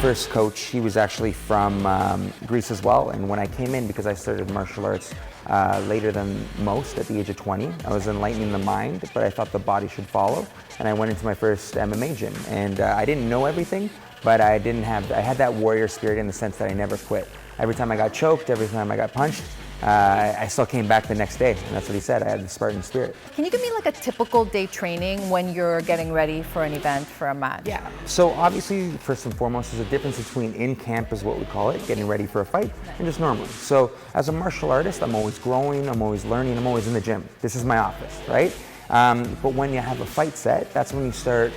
first coach, he was actually from Greece as well, and when I came in, because I started martial arts later than most, at the age of 20, I was enlightening the mind, but I thought the body should follow, and I went into my first MMA gym, and I didn't know everything, but I had that warrior spirit in the sense that I never quit. Every time I got choked, every time I got punched, I still came back the next day, and that's what he said. I had the Spartan spirit. Can you give me like a typical day training when you're getting ready for an event, for a match? Yeah, so obviously, first and foremost, there's a difference between in camp, is what we call it, getting ready for a fight, and just normally. So as a martial artist, I'm always growing, I'm always learning, I'm always in the gym. This is my office, right? But when you have a fight set, that's when you start,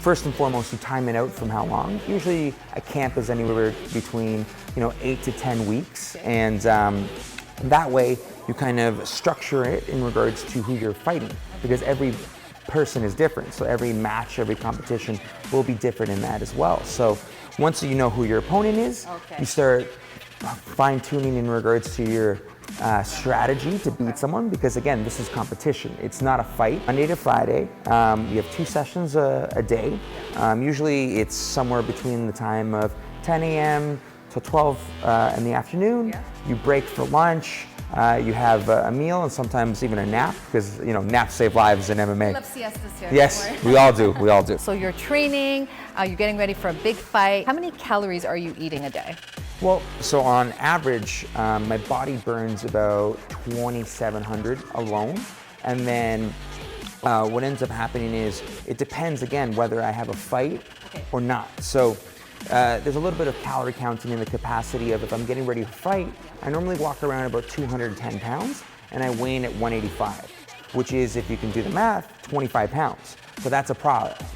first and foremost, you time it out from how long. Usually a camp is anywhere between 8 to 10 weeks, and that way you kind of structure it in regards to who you're fighting, because every person is different. So every match, every competition will be different in that as well. So once you know who your opponent is, you start fine-tuning in regards to your strategy to beat someone, because again, this is competition. It's not a fight. Monday to Friday, you have 2 sessions a day. Usually it's somewhere between the time of 10 a.m. to 12 in the afternoon. You break for lunch. You have a meal and sometimes even a nap, because naps save lives in MMA. We love siestas here. Yes, we all do. We all do. So you're training, you're getting ready for a big fight. How many calories are you eating a day? Well, so on average, my body burns about 2,700 alone, and then what ends up happening is it depends again whether I have a fight or not. So there's a little bit of calorie counting in the capacity of, if I'm getting ready to fight, I normally walk around about 210 pounds and I weigh in at 185, which is, if you can do the math, 25 pounds. So that's a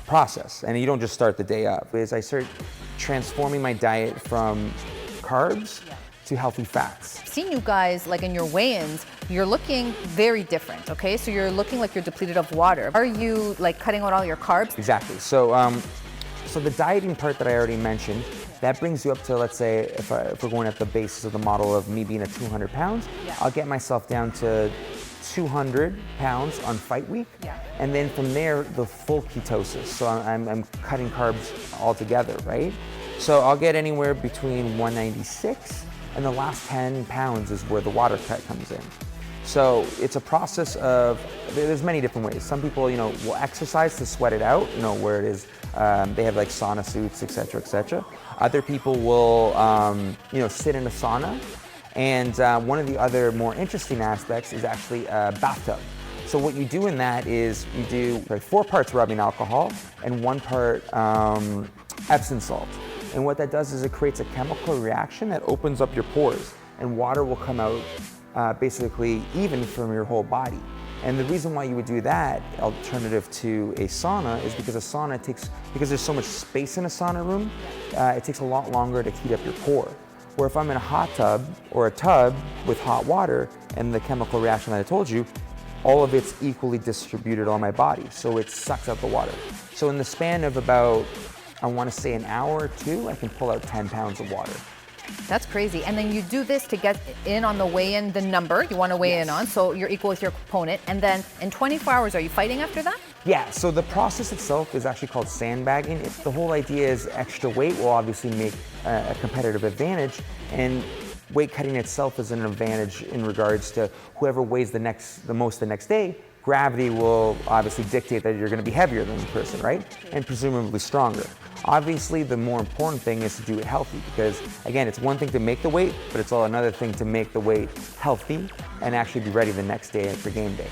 process, and you don't just start the day up. As I start transforming my diet from carbs to healthy fats. I've seen you guys, like in your weigh-ins, you're looking very different, okay? So you're looking like you're depleted of water. Are you like cutting out all your carbs? Exactly. So, so the dieting part that I already mentioned, that brings you up to, let's say, if we're going at the basis of the model of me being at 200 pounds, I'll get myself down to 200 pounds on fight week, and then from there, the full ketosis. So I'm cutting carbs altogether, right? So I'll get anywhere between 196, and the last 10 pounds is where the water cut comes in. So it's a process of, there's many different ways. Some people, will exercise to sweat it out, where it is, they have like sauna suits, et cetera, et cetera. Other people will, sit in a sauna. And one of the other more interesting aspects is actually a bathtub. So what you do in that is you do 4 parts rubbing alcohol and 1 part Epsom salt. And what that does is it creates a chemical reaction that opens up your pores, and water will come out basically even from your whole body. And the reason why you would do that, alternative to a sauna, is because a sauna because there's so much space in a sauna room, it takes a lot longer to heat up your pore. Where if I'm in a hot tub or a tub with hot water and the chemical reaction that I told you, all of it's equally distributed on my body, so it sucks out the water. So in the span of about, I want to say an hour or 2, I can pull out 10 pounds of water. That's crazy. And then you do this to get in on the weigh-in, the number you want to weigh in on, so you're equal with your opponent. And then in 24 hours, are you fighting after that? Yeah, so the process itself is actually called sandbagging. The whole idea is extra weight will obviously make a competitive advantage, and weight cutting itself is an advantage in regards to whoever weighs the most the next day. Gravity will obviously dictate that you're going to be heavier than the person, right? And presumably stronger. Obviously, the more important thing is to do it healthy, because again, it's one thing to make the weight, but it's all another thing to make the weight healthy and actually be ready the next day for game day.